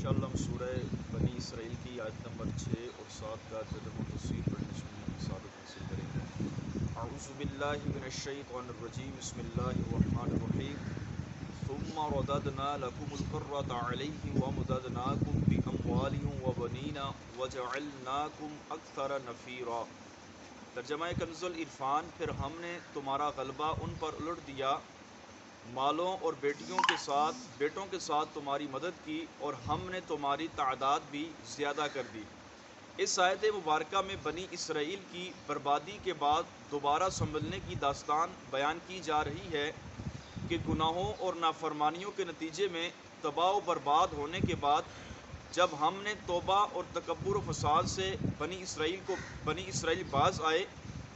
انشاءاللہ ہم سورہ بنی اسرائیل کی آیت نمبر 6 اور 7 کا ترجمہ و تفسیر پڑھنے سننے کی سعادت حاصل کریں گے۔ اعوذ باللہ من الشیطان الرجیم، بسم اللہ الرحمن الرحیم۔ ثم رددنا لكم الكرة عليهم ومددناكم بأموال وبنين وجعلناكم أكثر نفيرا۔ ترجمہ کنز العرفان، پھر ہم نے تمہارا غلبہ ان پر الٹ دیا، مالوں اور بیٹوں کے ساتھ تمہاری مدد کی، اور ہم نے تمہاری تعداد بھی زیادہ کر دی۔ اس آیت مبارکہ میں بنی اسرائیل کی بربادی کے بعد دوبارہ سنبھلنے کی داستان بیان کی جا رہی ہے کہ گناہوں اور نافرمانیوں کے نتیجے میں تباہ و برباد ہونے کے بعد جب ہم نے توبہ اور تکبر و فساد سے بنی اسرائیل باز آئے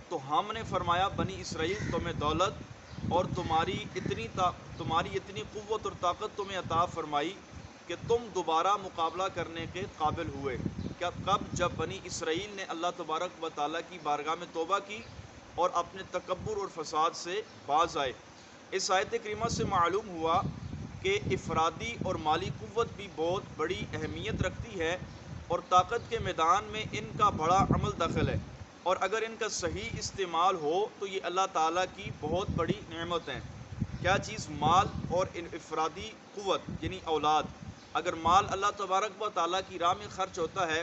تو ہم نے فرمایا، بنی اسرائیل تمہیں دولت اور تمہاری اتنی قوت اور طاقت تمہیں عطا فرمائی کہ تم دوبارہ مقابلہ کرنے کے قابل ہوئے۔ کب؟ جب بنی اسرائیل نے اللہ تبارک و تعالیٰ کی بارگاہ میں توبہ کی اور اپنے تکبر اور فساد سے باز آئے۔ اس آیت کریمہ سے معلوم ہوا کہ افرادی اور مالی قوت بھی بہت بڑی اہمیت رکھتی ہے اور طاقت کے میدان میں ان کا بڑا عمل دخل ہے، اور اگر ان کا صحیح استعمال ہو تو یہ اللہ تعالیٰ کی بہت بڑی نعمت ہے۔ کیا چیز؟ مال اور انفرادی قوت یعنی اولاد۔ اگر مال اللہ تبارک و تعالیٰ کی راہ میں خرچ ہوتا ہے،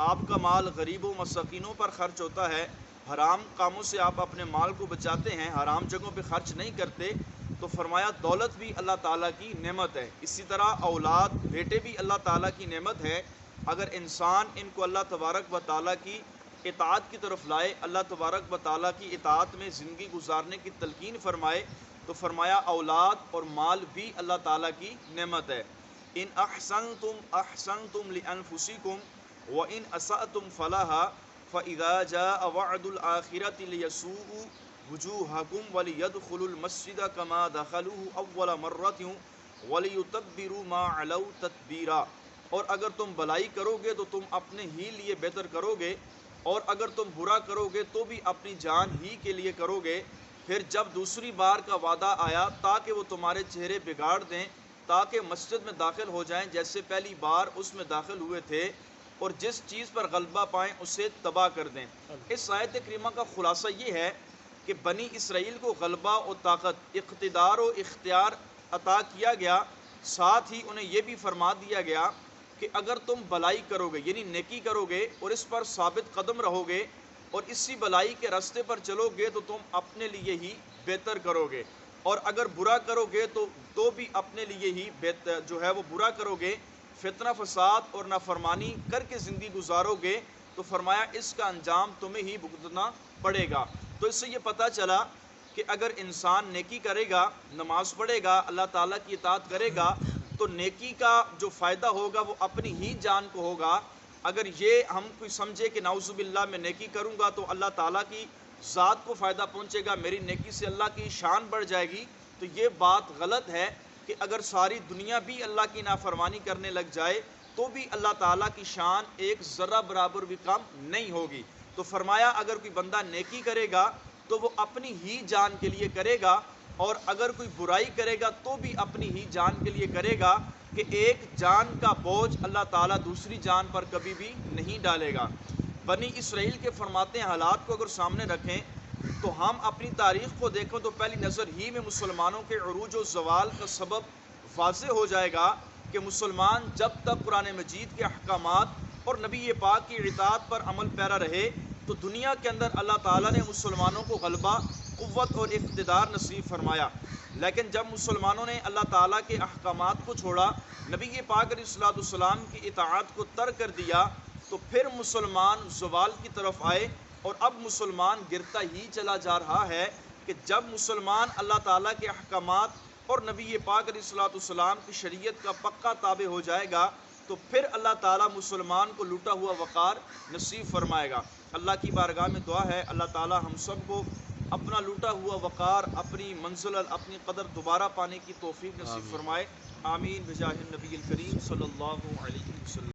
آپ کا مال غریبوں مساکینوں پر خرچ ہوتا ہے، حرام کاموں سے آپ اپنے مال کو بچاتے ہیں، حرام جگہوں پہ خرچ نہیں کرتے، تو فرمایا دولت بھی اللہ تعالیٰ کی نعمت ہے۔ اسی طرح اولاد، بیٹے بھی اللہ تعالیٰ کی نعمت ہے۔ اگر انسان ان کو اللہ تبارک و تعالیٰ کی اطاعت کی طرف لائے، اللہ تبارک و تعالیٰ کی اطاعت میں زندگی گزارنے کی تلقین فرمائے، تو فرمایا اولاد اور مال بھی اللہ تعالیٰ کی نعمت ہے۔ ان احسنتم احسنتم لانفسکم وان اسأتم فلہا فاذا جاء وعد الآخرة لیسوءوا وجوہکم ولیدخلوا المسجد کما دخلوه اول مرة ولیتبروا ما علوا تتبیرا۔ اور اگر تم بلائی کرو گے تو تم اپنے ہی لیے بہتر کرو گے، اور اگر تم برا کرو گے تو بھی اپنی جان ہی کے لیے کرو گے۔ پھر جب دوسری بار کا وعدہ آیا تاکہ وہ تمہارے چہرے بگاڑ دیں، تاکہ مسجد میں داخل ہو جائیں جیسے پہلی بار اس میں داخل ہوئے تھے، اور جس چیز پر غلبہ پائیں اسے تباہ کر دیں۔ اس آیت کریمہ کا خلاصہ یہ ہے کہ بنی اسرائیل کو غلبہ و طاقت، اقتدار و اختیار عطا کیا گیا، ساتھ ہی انہیں یہ بھی فرما دیا گیا کہ اگر تم بلائی کرو گے یعنی نیکی کرو گے اور اس پر ثابت قدم رہو گے اور اسی بلائی کے راستے پر چلو گے تو تم اپنے لیے ہی بہتر کرو گے، اور اگر برا کرو گے تو بھی اپنے لیے ہی وہ برا کرو گے، فتنہ فساد اور نافرمانی کر کے زندگی گزارو گے، تو فرمایا اس کا انجام تمہیں ہی بھگتنا پڑے گا۔ تو اس سے یہ پتہ چلا کہ اگر انسان نیکی کرے گا، نماز پڑھے گا، اللہ تعالیٰ کی اطاعت کرے گا، تو نیکی کا جو فائدہ ہوگا وہ اپنی ہی جان کو ہوگا۔ اگر یہ ہم کوئی سمجھے کہ نعوذ باللہ میں نیکی کروں گا تو اللہ تعالیٰ کی ذات کو فائدہ پہنچے گا، میری نیکی سے اللہ کی شان بڑھ جائے گی، تو یہ بات غلط ہے کہ اگر ساری دنیا بھی اللہ کی نافرمانی کرنے لگ جائے تو بھی اللہ تعالیٰ کی شان ایک ذرہ برابر بھی کم نہیں ہوگی۔ تو فرمایا اگر کوئی بندہ نیکی کرے گا تو وہ اپنی ہی جان کے لیے کرے گا، اور اگر کوئی برائی کرے گا تو بھی اپنی ہی جان کے لیے کرے گا، کہ ایک جان کا بوجھ اللہ تعالیٰ دوسری جان پر کبھی بھی نہیں ڈالے گا۔ بنی اسرائیل کے فرماتے ہیں حالات کو اگر سامنے رکھیں تو ہم اپنی تاریخ کو دیکھیں تو پہلی نظر ہی میں مسلمانوں کے عروج و زوال کا سبب واضح ہو جائے گا کہ مسلمان جب تک قرآن مجید کے احکامات اور نبی پاک کی اطاعت پر عمل پیرا رہے تو دنیا کے اندر اللہ تعالیٰ نے مسلمانوں کو غلبہ، قوت اور اقتدار نصیب فرمایا۔ لیکن جب مسلمانوں نے اللہ تعالیٰ کے احکامات کو چھوڑا، نبی پاک علیہ الصلوۃ والسلام کی اطاعت کو ترک کر دیا، تو پھر مسلمان زوال کی طرف آئے، اور اب مسلمان گرتا ہی چلا جا رہا ہے کہ جب مسلمان اللہ تعالیٰ کے احکامات اور نبی پاک علیہ الصلوۃ والسلام کی شریعت کا پکا تابع ہو جائے گا تو پھر اللہ تعالیٰ مسلمان کو لوٹا ہوا وقار نصیب فرمائے گا۔ اللہ کی بارگاہ میں دعا ہے اللہ تعالیٰ ہم سب کو اپنا لوٹا ہوا وقار، اپنی منزل، اپنی قدر دوبارہ پانے کی توفیق نصیب فرمائے۔ آمین بجاہ النبی الکریم صلی اللہ علیہ وسلم۔